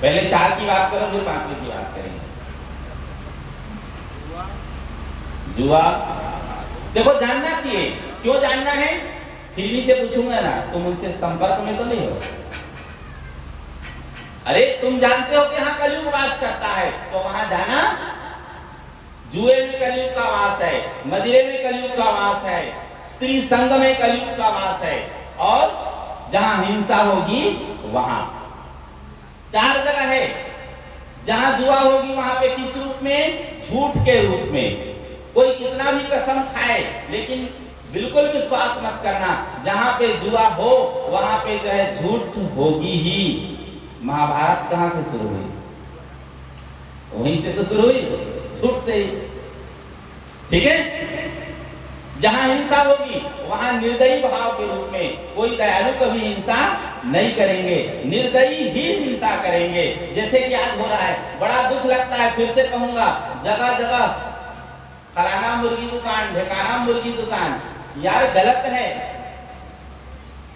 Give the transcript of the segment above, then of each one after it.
पहले 4 की बात करो, फिर 5वीं की बात करेंगे। जुआ देखो जानना चाहिए। क्यों जानना है? फिर भी से पूछूंगा ना, तुम उनसे संपर्क में तो नहीं हो। अरे तुम जानते हो कि यहाँ कलयुग वास करता है, तो वहां जाना। जुए में कलयुग का वास है, मदिरे में कलयुग का वास है, स्त्री संग में कलयुग का वास है, और जहां हिंसा होगी वहां 4 जगह है। जहां जुआ होगी वहां पे किस रूप में? झूठ के रूप में। कोई कितना भी कसम खाए, लेकिन बिल्कुल विश्वास मत करना। जहां पे जुआ हो वहां पे जो है झूठ होगी ही। महाभारत कहां से शुरू हुई? वहीं से तो शुरू हुई, झूठ से ही। ठीक है? जहां हिंसा होगी वहां निर्दयी भाव के रूप में, कोई दयालु कभी हिंसा नहीं करेंगे, निर्दयी ही हिंसा करेंगे। जैसे कि आज हो रहा है, बड़ा दुख लगता है, फिर से कहूंगा, जगह जगह फलाना मुर्गी दुकान, ढेकाना मुर्गी दुकान। यार गलत है।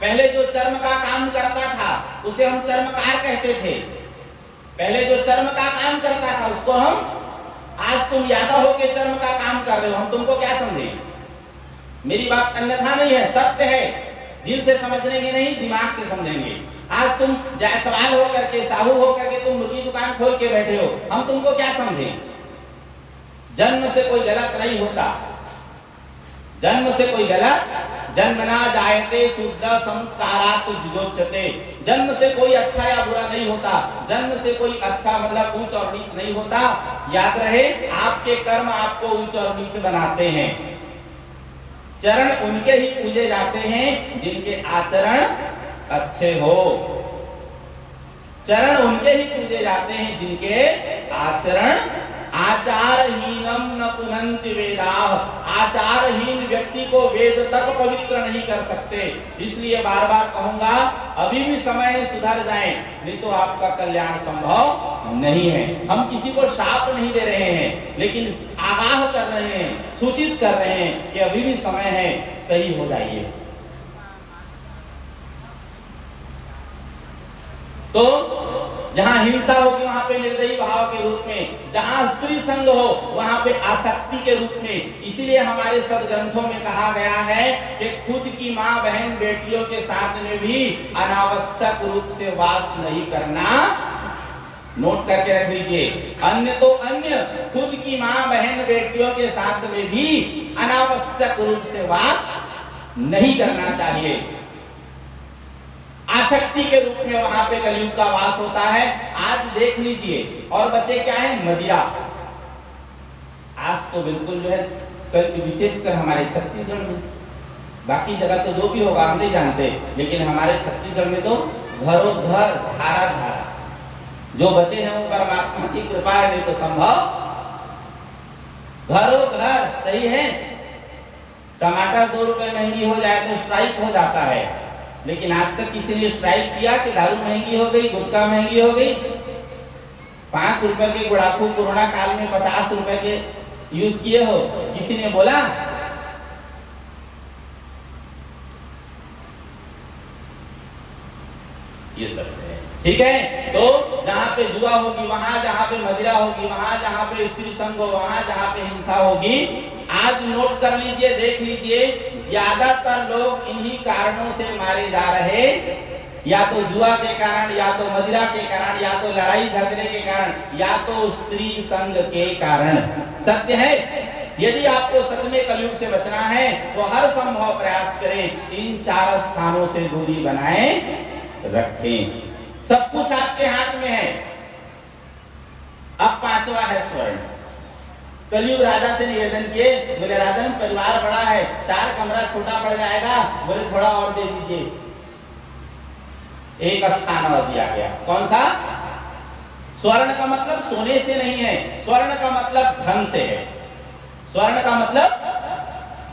पहले जो चर्म का काम करता था उसे हम चर्मकार कहते थे। पहले जो चर्म का काम करता था उसको हम, आज तुम यादव होके चर्म का काम कर रहे हो, हम तुमको क्या समझे? मेरी बात अन्यथा नहीं है, सत्य है। दिल से समझेंगे नहीं, दिमाग से समझेंगे। आज तुम जायसवाल हो करके, साहू हो करके तुम मुर्गी दुकान खोल के बैठे हो, हम तुमको क्या समझे? जन्म से कोई गलत नहीं होता, जन्म से कोई गलत, जन्मना जायते शुद्ध संस्कारात् विजोच्यते। जन्म से कोई अच्छा या बुरा नहीं होता, जन्म से कोई अच्छा मतलब ऊंच और नीच नहीं होता। याद रहे, आपके कर्म आपको ऊंच और नीच बनाते हैं। चरण उनके ही पूजे जाते हैं जिनके आचरण अच्छे हो। चरण उनके ही पूजे जाते हैं जिनके आचरण, आचारहीनम न पुनन्ति वेदाः। आचारहीन व्यक्ति को वेद तक पवित्र नहीं कर सकते। इसलिए बार बार कहूंगा, अभी भी समय है, सुधर जाएं, नहीं तो आपका कल्याण संभव नहीं है। हम किसी को शाप नहीं दे रहे हैं, लेकिन आगाह कर रहे हैं, सूचित कर रहे हैं कि अभी भी समय है, सही हो जाइए। तो जहां हिंसा होगी वहां पे निर्दयी भाव के रूप में, जहां स्त्री संग हो वहां पे आसक्ति के रूप में। इसीलिए हमारे सदग्रंथों में कहा गया है कि खुद की मां बहन बेटियों के साथ में भी अनावश्यक रूप से वास नहीं करना। नोट करके रख लीजिए, अन्य तो अन्य, खुद की मां बहन बेटियों के साथ में भी अनावश्यक रूप से वास नहीं करना चाहिए। आसक्ति के रूप में वहां पे कलयुग का वास होता है। आज देख लीजिए, और बच्चे क्या है? मदिरा। आज तो बिल्कुल जो है, विशेषकर हमारे छत्तीसगढ़ में, बाकी जगह तो जो भी होगा हम नहीं जानते, लेकिन हमारे छत्तीसगढ़ में तो घरों घर, धारा धारा। जो बचे हैं वो परमात्मा की कृपा है, नहीं तो संभव। घरों घर, सही है। टमाटर 2 रुपए महंगी हो जाए तो स्ट्राइक हो जाता है, लेकिन आज तक किसी ने स्ट्राइक किया कि दारू महंगी हो गई, गुटखा महंगी हो गई? 5 रुपए के गुड़ाखू कोरोना काल में 50 रुपए के यूज किए हो, किसी ने बोला? ये सब है। ठीक है, तो जहां पे जुआ होगी वहां, जहां पे मदिरा होगी वहां, जहां पे स्त्री संग हो वहां, जहां पे हिंसा होगी, आज नोट कर लीजिए, देख लीजिए, ज्यादातर लोग इन्हीं कारणों से मारे जा रहे। या तो जुआ के कारण, या तो मदिरा के कारण, या तो लड़ाई झगड़े के कारण, या तो स्त्री संग के कारण। सत्य है, यदि आपको सच में कलयुग से बचना है तो हर संभव प्रयास करें, इन 4 स्थानों से दूरी बनाए रखें। सब कुछ आपके हाथ में है। अब 5वां है स्वर्ण। कलयुग राजा से निवेदन किए, बोले राजन परिवार बड़ा है, 4 कमरा छोटा पड़ जाएगा, बोले थोड़ा और दे दीजिए। एक स्थान और दिया गया, कौन सा? स्वर्ण का मतलब सोने से नहीं है, स्वर्ण का मतलब धन से है। स्वर्ण का मतलब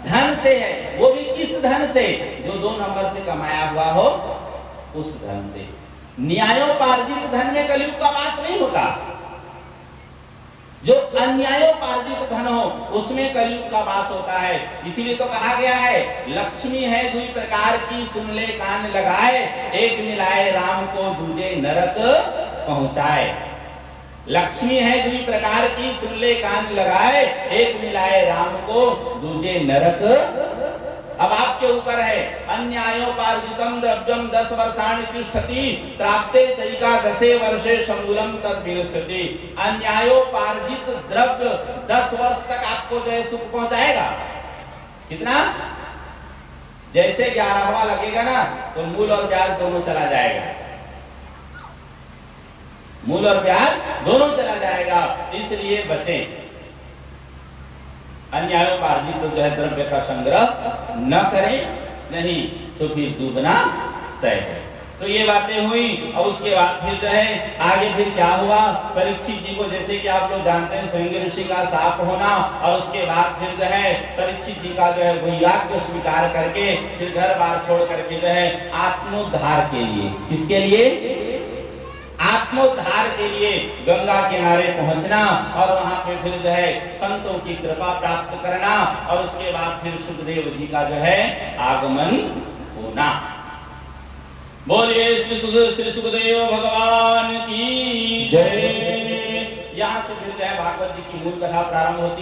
धन से है। वो भी किस धन से? जो 2 नंबर से कमाया हुआ हो, उस धन से। न्यायोपार्जित धन में कलयुग का वास नहीं होता। जो अन्यायोपार्जित धन हो उसमें कलयुग का वास होता है। इसीलिए तो कहा गया है, लक्ष्मी है 2 प्रकार की, सुन ले कान लगाए, एक मिलाए राम को दूजे नरक पहुंचाए। लक्ष्मी है दुई प्रकार की, सुन ले कान लगाए, एक मिलाए राम को, दूजे नरक। अब आपके ऊपर है, अन्यायोपार्जितम द्रव्यम 10 वर्षाणि तिष्ठति, प्राप्ते चैका 10 वर्षे शंगुलम तद विनश्यति। अन्यायोपार्जित द्रव्य 10 वर्ष तक आपको जो है सुख पहुंचाएगा। कितना? जैसे 11वां लगेगा ना तो मूल और ब्याज दोनों चला जाएगा, मूल और ब्याज दोनों चला जाएगा, इसलिए बचें। अन्यायोपार्जित तो जो है द्रव्य का संग्रह न करें, नहीं तो फिर डूबना तय है। तो ये बातें हुई और उसके बाद फिर जो है आगे फिर क्या हुआ, परीक्षित जी को जैसे कि आप लोग जानते हैं स्वयं ऋषि का शाप होना, और उसके बाद फिर जो है परीक्षित जी का जो है वैराग्य स्वीकार करके फिर घर बार छोड़ करके जो है आत्मोद्धार के लिए, किसके लिए? आत्मोद्धार के लिए गंगा किनारे पहुंचना और वहां पे फिर जो है संतों की कृपा प्राप्त करना, और उसके बाद फिर सुखदेव जी का जो है आगमन होना। बोलिए श्री सुखदेव भगवान की जय। यहाँ से फिर जो है भागवत जी की मूल कथा प्रारंभ होती है।